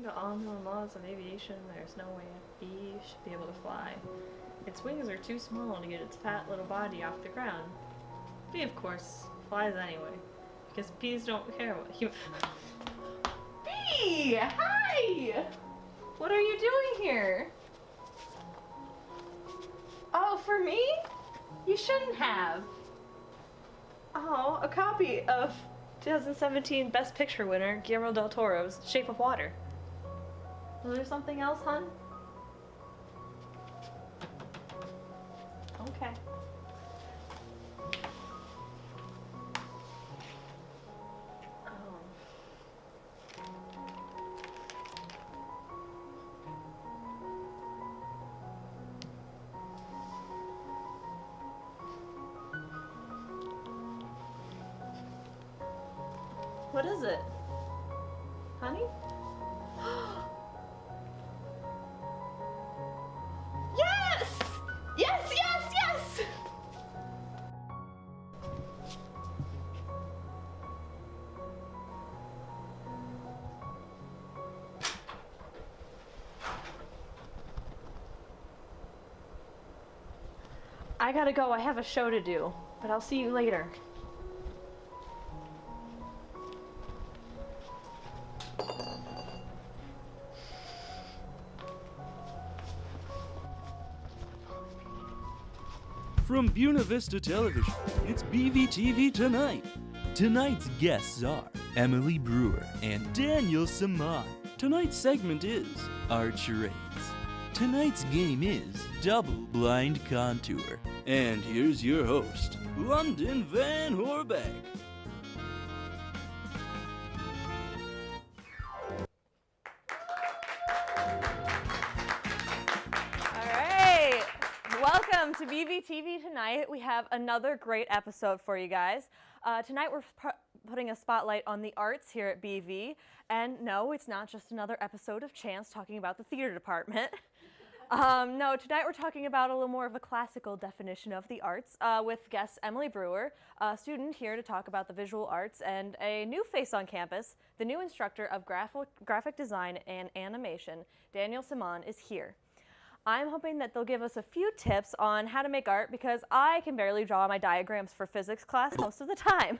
to all known laws of aviation, there's no way a bee should be able to fly. Its wings are too small to get its fat little body off the ground. Bee, of course, flies anyway, because bees don't care what you... Bee! Hi! What are you doing here? Oh, for me? You shouldn't have. Oh, a copy of 2017 Best Picture winner Guillermo del Toro's Shape of Water. Was there something else, hon? Okay. What is it? Honey? Yes! Yes, yes, yes! I gotta go. I have a show to do, but I'll see you later. From Buena Vista Television, it's BVTV Tonight. Tonight's guests are Emily Brewer and Daniel Seman. Tonight's segment is Charades. Tonight's game is Double Blind Contour. And here's your host, London VanHorbeck. Welcome to BVTV Tonight. We have another great episode for you guys. Tonight we're putting a spotlight on the arts here at BV. And no, it's not just another episode of Chance talking about the theater department. No, tonight we're talking about a little more of a classical definition of the arts with guest Emily Brewer, a student here to talk about the visual arts, and a new face on campus, the new instructor of graphic design and animation, Daniel Seman, is here. I'm hoping that they'll give us a few tips on how to make art because I can barely draw my diagrams for physics class most of the time.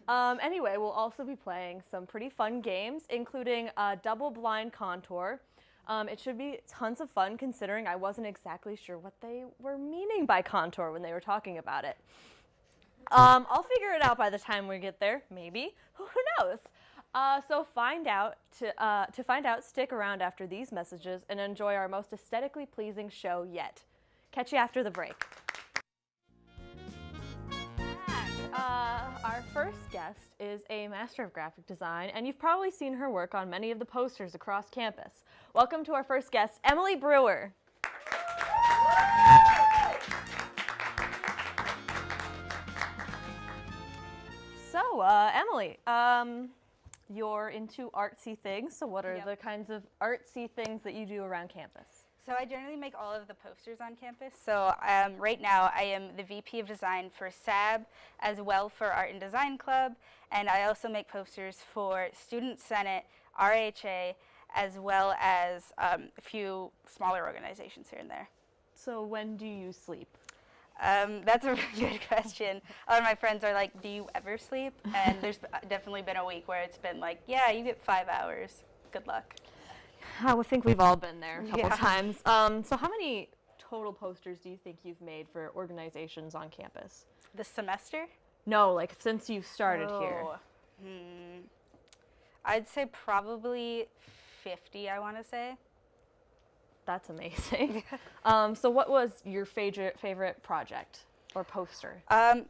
Anyway, we'll also be playing some pretty fun games, including Double Blind Contour. It should be tons of fun considering I wasn't exactly sure what they were meaning by contour when they were talking about it. I'll figure it out by the time we get there, maybe. Who knows? So to find out, stick around after these messages and enjoy our most aesthetically pleasing show yet. Catch you after the break. Our first guest is a master of graphic design, and you've probably seen her work on many of the posters across campus. Welcome to our first guest, Emily Brewer. So, Emily, you're into artsy things, so what are the kinds of artsy things that you do around campus? So I generally make all of the posters on campus. So right now I am the VP of Design for SAB, as well for Art and Design Club, and I also make posters for Student Senate, RHA, as well as a few smaller organizations here and there. So when do you sleep? That's a really good question. A lot of my friends are like, do you ever sleep? And there's definitely been a week where it's been like, yeah, you get 5 hours. Good luck. I would think we've all been there a couple times. So how many total posters do you think you've made for organizations on campus? This semester? No, like since you've started here. I'd say probably 50, I want to say. That's amazing. So what was your favorite project or poster?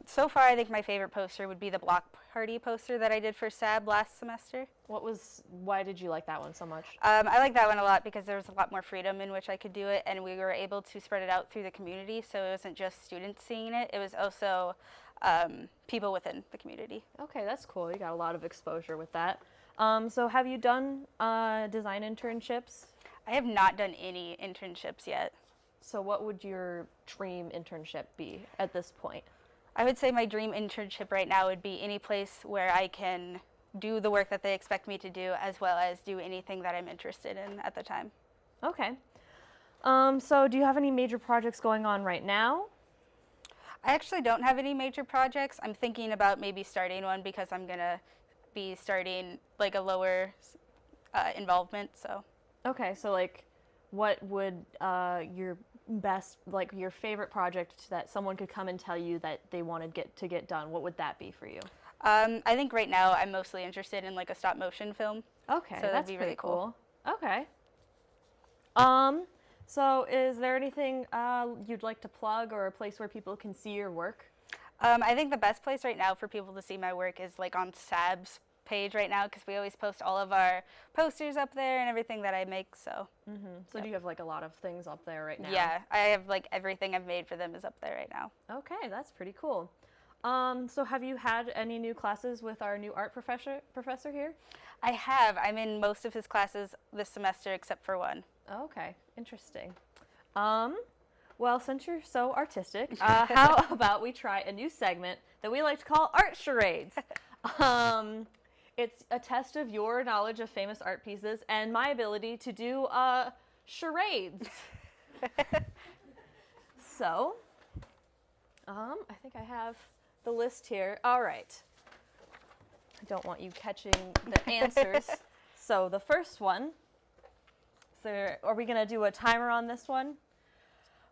So far, I think my favorite poster would be the block party poster that I did for SAB last semester. Why did you like that one so much? I like that one a lot because there was a lot more freedom in which I could do it, and we were able to spread it out through the community, so it wasn't just students seeing it, it was also people within the community. Okay, that's cool. You got a lot of exposure with that. So have you done design internships? I have not done any internships yet. So what would your dream internship be at this point? I would say my dream internship right now would be any place where I can do the work that they expect me to do, as well as do anything that I'm interested in at the time. Okay. So do you have any major projects going on right now? I actually don't have any major projects. I'm thinking about maybe starting one because I'm going to be starting like a lower involvement, so. Okay, so like what would your best, like your favorite project that someone could come and tell you that they wanted to get done, what would that be for you? I think right now I'm mostly interested in like a stop motion film. Okay, so that's that'd be pretty really cool. Okay. So is there anything you'd like to plug or a place where people can see your work? I think the best place right now for people to see my work is like on SAB's page right now, because we always post all of our posters up there and everything that I make, so. So do you have like a lot of things up there right now? Yeah, I have like everything I've made for them is up there right now. Okay, that's pretty cool. So have you had any new classes with our new art professor here? I have. I'm in most of his classes this semester except for one. Okay, interesting. Well, since you're so artistic, how about we try a new segment that we like to call Art Charades? It's a test of your knowledge of famous art pieces and my ability to do charades. So, I think I have the list here. All right. I don't want you catching the answers. So the first one, are we going to do a timer on this one?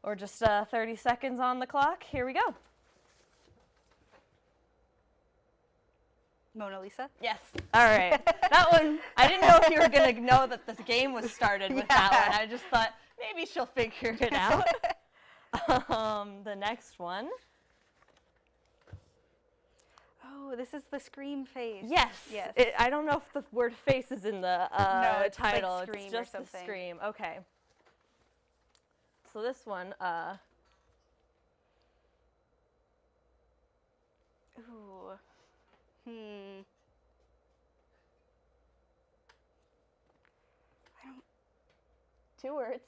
Or just 30 seconds on the clock? Here we go. Mona Lisa? Yes. All right. That one, I didn't know if you were going to know that this game was started with that one. I just thought maybe she'll figure it out. The next one. Oh, this is the Scream face. Yes. Yes. I don't know if the word face is in the no, it's title. Like Scream it's just or the something. Scream. Okay. So this one, Ooh. I don't. 2 words.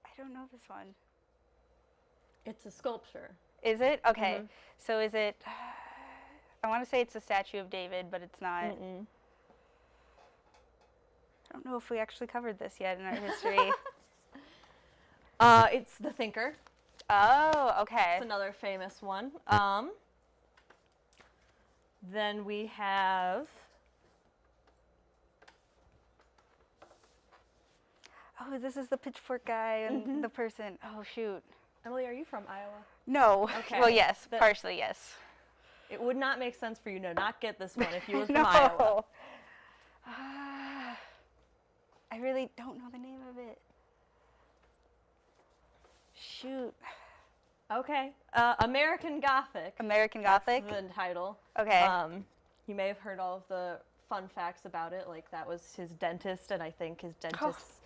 I don't know this one. It's a sculpture. Is it? Okay. So is it? I want to say it's a statue of David, but it's not. I don't know if we actually covered this yet in our history. It's the Thinker. Oh, okay. It's another famous one. Then we have. Oh, this is the pitchfork guy and the person. Oh, shoot. Emily, are you from Iowa? No. Okay. Well, yes, partially, yes. It would not make sense for you to not get this one if you were from No. Iowa. I really don't know the name of it. Shoot. Okay. American Gothic. American Gothic? That's the title. Okay. You may have heard all of the fun facts about it, like that was his dentist, and I think his dentist's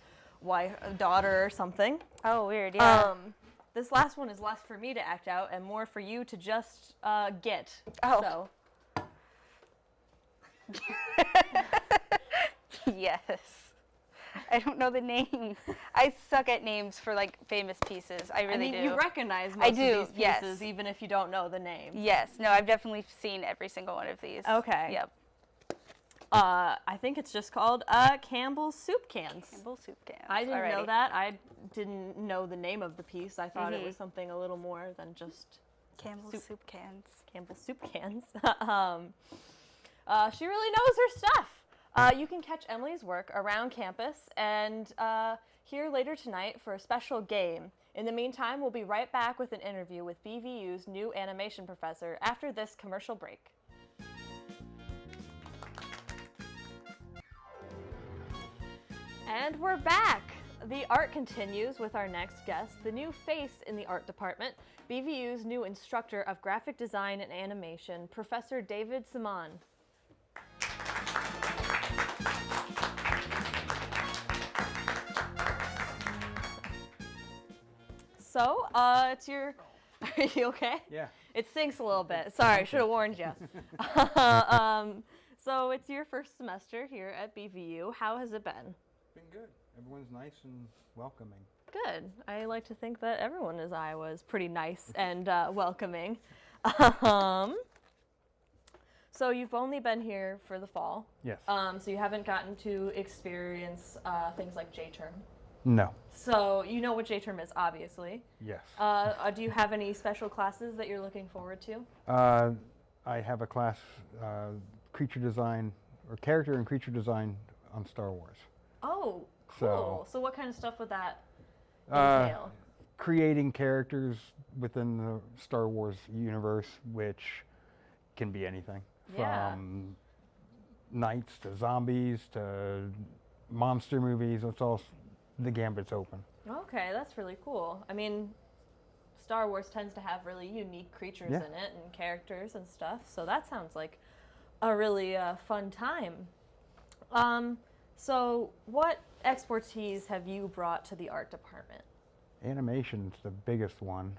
daughter or something. Oh, weird, yeah. This last one is less for me to act out and more for you to just get. Oh. So. Yes. I don't know the name. I suck at names for like famous pieces. I really do. You recognize most of these pieces, yes. even if you don't know the name. Yes. No, I've definitely seen every single one of these. Okay. Yep. I think it's just called Campbell's Soup Cans. Campbell's Soup Cans. I didn't know that. I didn't know the name of the piece. I thought it was something a little more than just Campbell's Soup Cans. Campbell's Soup Cans. She really knows her stuff. You can catch Emily's work around campus and here later tonight for a special game. In the meantime, we'll be right back with an interview with BVU's new animation professor after this commercial break. And we're back! The art continues with our next guest, the new face in the art department, BVU's new instructor of graphic design and animation, Professor David Seman. So, it's your, are you okay? Yeah. It stinks a little bit. Sorry, I should have warned you. So it's your first semester here at BVU. How has it been? Been good. Everyone's nice and welcoming. Good. I like to think that everyone in Iowa is pretty nice and welcoming. So you've only been here for the fall. Yes. So you haven't gotten to experience things like J-term. No. So you know what J-term is, obviously. Yes. Do you have any special classes that you're looking forward to? I have a class, creature design, or character and creature design on Star Wars. Oh, cool. So what kind of stuff would that entail? Creating characters within the Star Wars universe, which can be anything. Yeah. From knights to zombies to monster movies. It's all, the gambit's open. Okay, that's really cool. I mean, Star Wars tends to have really unique creatures in it and characters and stuff, so that sounds like a really fun time. So what expertise have you brought to the art department? Animation's the biggest one.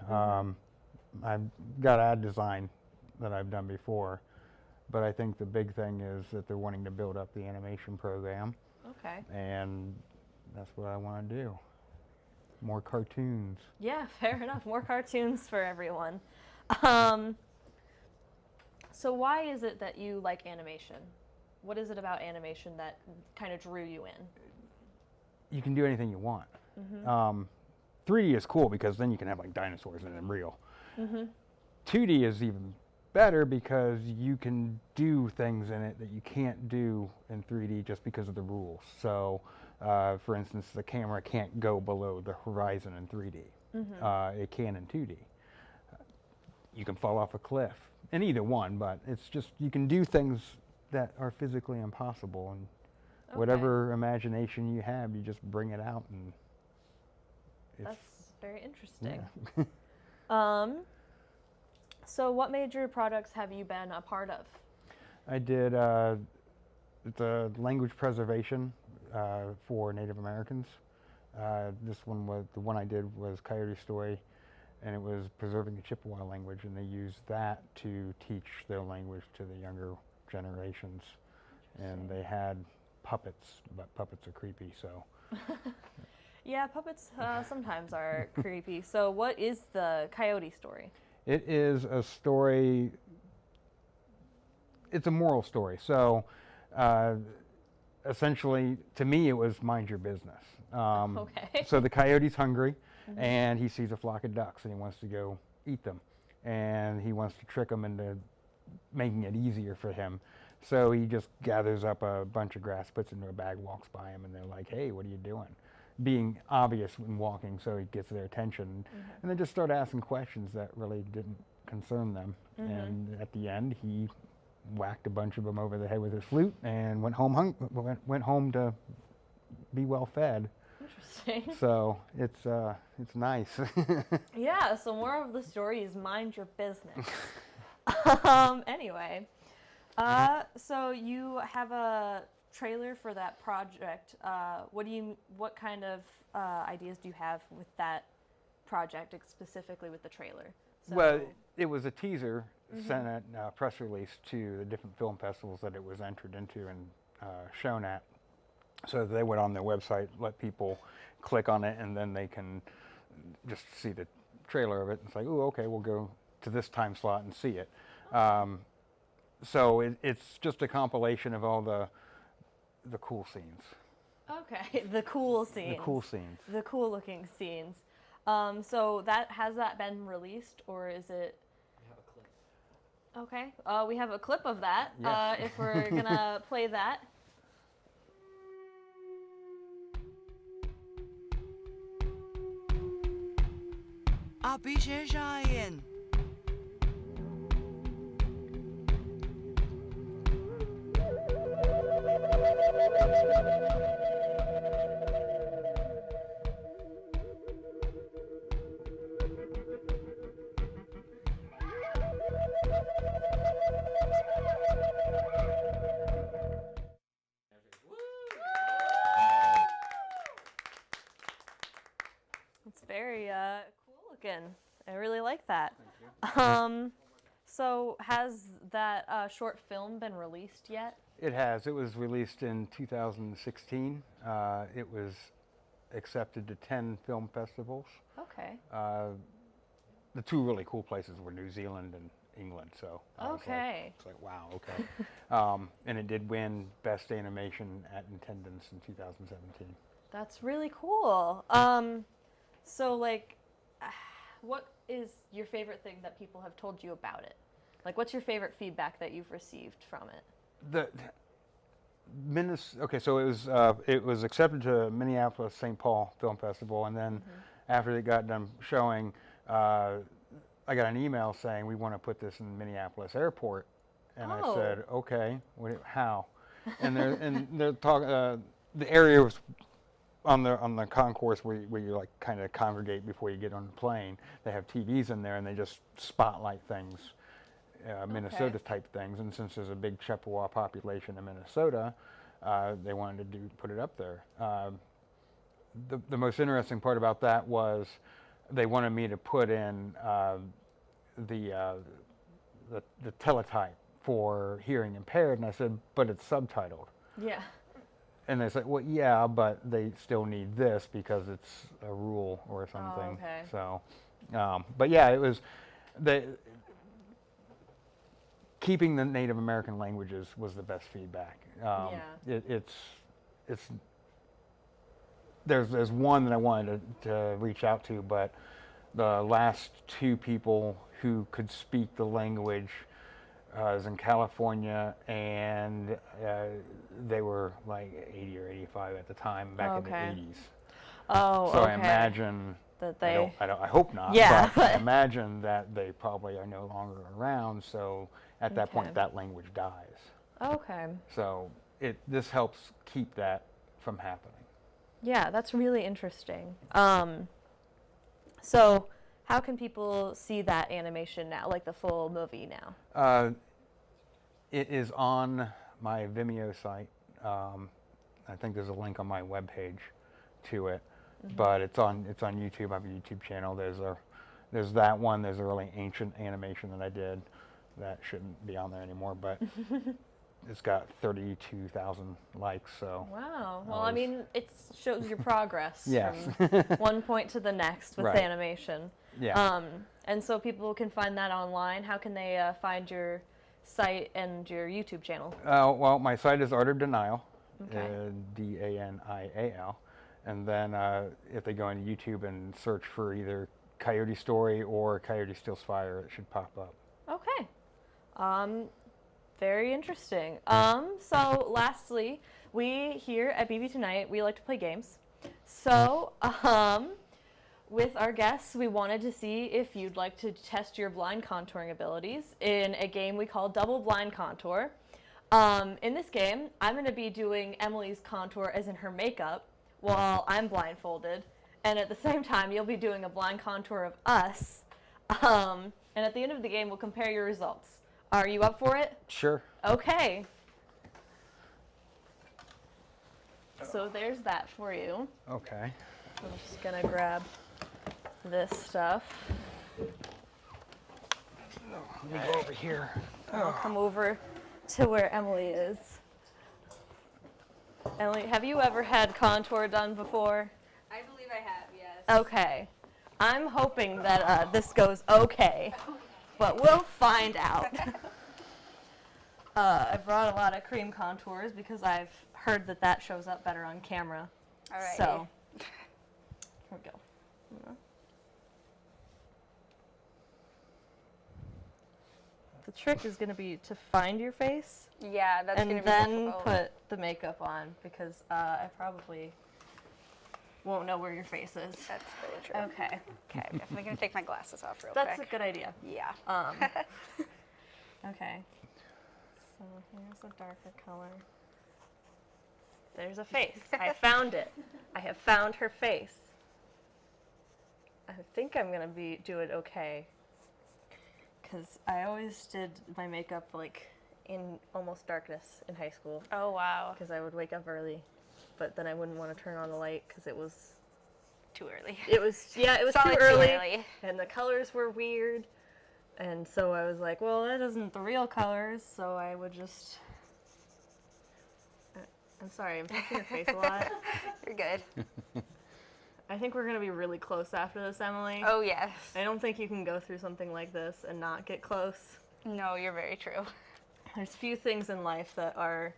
I've got ad design that I've done before, but I think the big thing is that they're wanting to build up the animation program. Okay. And that's what I want to do. More cartoons. Yeah, fair enough. More cartoons for everyone. So why is it that you like animation? What is it about animation that kind of drew you in? You can do anything you want. 3D is cool because then you can have like dinosaurs in them real. 2D is even better because you can do things in it that you can't do in 3D just because of the rules. So, for instance, the camera can't go below the horizon in 3D. It can in 2D. You can fall off a cliff, in either one, but it's just, you can do things that are physically impossible, and whatever imagination you have, you just bring it out, and it's, that's very interesting. So what major projects have you been a part of? I did the language preservation for Native Americans. This one was, the one I did was Coyote story, and it was preserving the Chippewa language, and they used that to teach their language to the younger generations. And they had puppets, but puppets are creepy, so. Yeah, puppets sometimes are creepy. So what is the Coyote story? It is a story, it's a moral story. So essentially, to me, it was mind your business. So the coyote's hungry, and he sees a flock of ducks, and he wants to go eat them. And he wants to trick them into making it easier for him. So he just gathers up a bunch of grass, puts it into a bag, walks by him, and they're like, hey, what are you doing? Being obvious when walking, so he gets their attention. And they just start asking questions that really didn't concern them. And at the end, he whacked a bunch of them over the head with his flute and went home to be well fed. Interesting. So it's nice. Yeah, so more of the story is mind your business. Anyway, so you have a trailer for that project. What kind of ideas do you have with that project, specifically with the trailer? So well, it was a teaser sent a press release to the different film festivals that it was entered into and shown at. So they went on their website, let people click on it, and then they can just see the trailer of it. And it's like, oh, okay, we'll go to this time slot and see it. So it's just a compilation of all the cool scenes. Okay, the cool scenes. The cool scenes. The cool looking scenes. So has that been released, or is it? We have a clip. Okay, we have a clip of that. Yes. If we're gonna play that. It's very cool looking. I really like that. Thank you. So has that short film been released yet? It has. It was released in 2016. It was accepted to 10 film festivals. Okay. The two really cool places were New Zealand and England, so I was Okay. it's like, wow, okay. And it did win Best Animation at Attendance in 2017. That's really cool. So like, what is your favorite thing that people have told you about it? Like, what's your favorite feedback that you've received from it? Okay, so it was accepted to Minneapolis St. Paul Film Festival, and then after it got done showing, I got an email saying we want to put this in Minneapolis Airport, and I said, okay, how? And they're talking. The area was on the concourse where you like kind of congregate before you get on the plane. They have TVs in there, and they just spotlight things. Minnesota type things, and since there's a big Chippewa population in Minnesota, they wanted to put it up there. The most interesting part about that was they wanted me to put in the teletype for hearing impaired, and I said, but it's subtitled. Yeah. And they said, well, yeah, but they still need this because it's a rule or something. Oh, okay. So, but yeah, it was keeping the Native American languages was the best feedback. There's one that I wanted to reach out to, but the last two people who could speak the language is in California, and they were like 80 or 85 at the time, back in the 80s. Oh, so okay. I imagine that they. I hope not. Yeah. But I imagine that they probably are no longer around. So at that point, that language dies. Okay. So this helps keep that from happening. Yeah, that's really interesting. So how can people see that animation now, like the full movie now? It is on my Vimeo site. I think there's a link on my webpage to it, but it's on YouTube. I have a YouTube channel. There's that one. There's a really ancient animation that I did that shouldn't be on there anymore, but it's got 32,000 likes. So wow. Well, I mean, it shows your progress yes. from one point to the next with Right. animation. Yeah. And so people can find that online. How can they find your site and your YouTube channel? Well, my site is Art of Denial, Okay. Danial, and then if they go into YouTube and search for either Coyote Story or Coyote Steals Fire, it should pop up. Okay. Very interesting. So lastly, we here at BV Tonight, we like to play games. So, with our guests, we wanted to see if you'd like to test your blind contouring abilities in a game we call Double Blind Contour. In this game, I'm going to be doing Emily's contour as in her makeup while I'm blindfolded. And at the same time, you'll be doing a blind contour of us. And at the end of the game, we'll compare your results. Are you up for it? Sure. Okay. So there's that for you. Okay. I'm just going to grab this stuff. Let me go over here. I'll come over to where Emily is. Emily, have you ever had contour done before? I believe I have, yes. Okay. I'm hoping that this goes okay, but we'll find out. I brought a lot of cream contours because I've heard that shows up better on camera. All right. So, here we go. The trick is going to be to find your face Yeah, that's going to and be then difficult. put the makeup on because I probably won't know where your face is. That's very true. Okay. Okay, I'm definitely going to take my glasses off real That's a quick. good idea. Yeah. Okay. So here's a darker color. There's a face. I found it. I have found her face. I think I'm going to do it okay. Because I always did my makeup like in almost darkness in high school. Oh, wow. Because I would wake up early, but then I wouldn't want to turn on the light because it was Too early. too Solid early, and the colors were weird, and so I was like, well, that isn't the real colors, so I would just. I'm sorry, I'm touching your face a lot. You're good. I think we're going to be really close after this, Emily. Oh, yes. I don't think you can go through something like this and not get close. No, you're very true. There's few things in life that are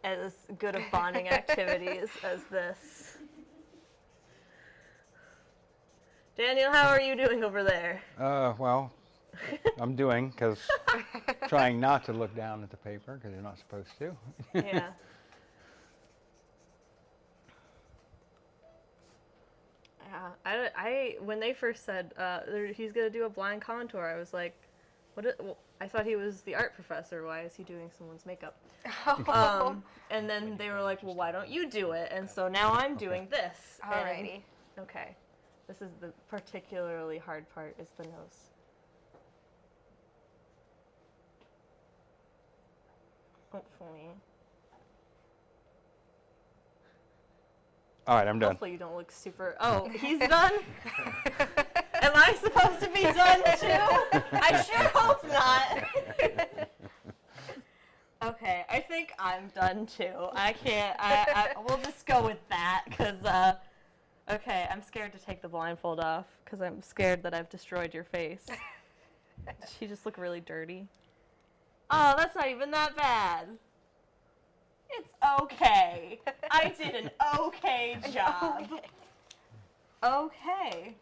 as good of bonding activities as this. Daniel, how are you doing over there? Well, I'm doing, because trying not to look down at the paper, because you're not supposed to. Yeah. I when they first said he's gonna do a blind contour, I was like, well, I thought he was the art professor. Why is he doing someone's makeup? And then they were like, well, why don't you do it? And so now I'm doing this. Alrighty. And, okay. This is the particularly hard part, is the nose. Hopefully. All right, I'm done. Hopefully you don't look super... Oh, he's done? Am I supposed to be done too? I sure hope not. Okay, I think I'm done too. I can't... we'll just go with that, because... okay, I'm scared to take the blindfold off, because I'm scared that I've destroyed your face. She just look really dirty. Oh, that's not even that bad. It's okay. I did an okay job. Okay.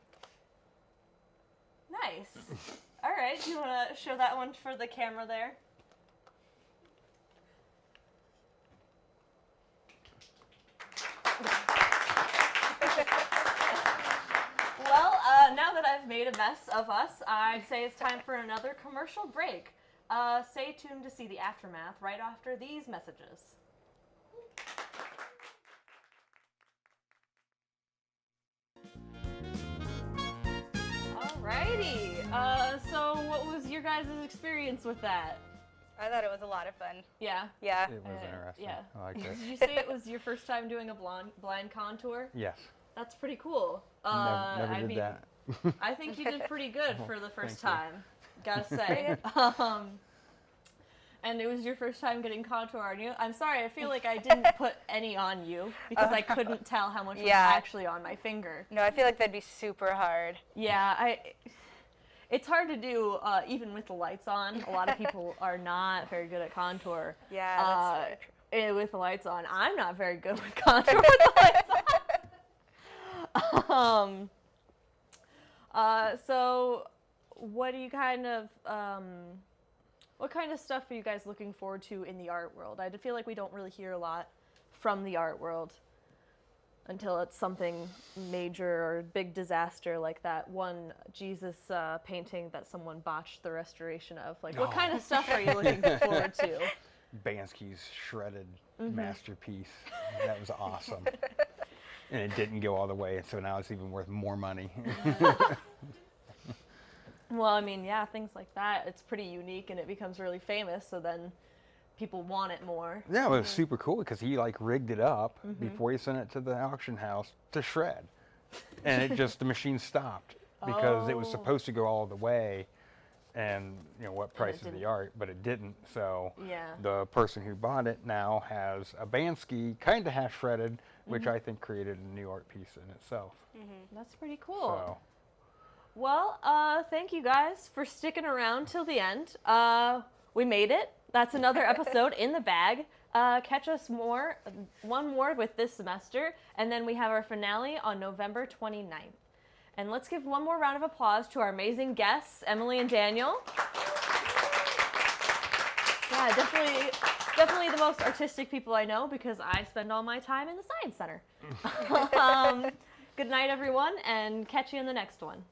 Nice. All right, do you want to show that one for the camera there? Well, now that I've made a mess of us, I'd say it's time for another commercial break. Stay tuned to see the aftermath right after these messages. Alrighty. So what was your guys' experience with that? I thought it was a lot of fun. Yeah. Yeah. It was interesting. Yeah. I liked it. Did you say it was your first time doing a blind contour? Yes. That's pretty cool. Never I did mean, that. I think you did pretty good for the first Thank you. time. Gotta say. And it was your first time getting contour on you. I'm sorry, I feel like I didn't put any on you because I couldn't tell how much was actually on my finger. No, I feel like that'd be super hard. Yeah, it's hard to do even with the lights on. A lot of people are not very good at contour. Yeah, that's very true. With the lights on. I'm not very good with contour with the lights on. So what do you kind of... what kind of stuff are you guys looking forward to in the art world? I feel like we don't really hear a lot from the art world until it's something major or big disaster like that one Jesus painting that someone botched the restoration of. Like, what kind of stuff are you looking forward to? Bansky's shredded masterpiece. That was awesome. And it didn't go all the way, so now it's even worth more money. Well, I mean, yeah, things like that. It's pretty unique, and it becomes really famous, so then people want it more. Yeah, it was super cool because he like rigged it up before he sent it to the auction house to shred. And it just, the machine stopped because it was supposed to go all the way and, you know, what price is the art, but it didn't. So the person who bought it now has a Bansky kind of half shredded, which I think created a new art piece in itself. That's pretty cool. So. Well, thank you guys for sticking around till the end. We made it. That's another episode in the bag. Catch us one more with this semester, and then we have our finale on November 29th. And let's give one more round of applause to our amazing guests, Emily and Daniel. Yeah, definitely the most artistic people I know because I spend all my time in the Science Center. Good night, everyone, and catch you in the next one.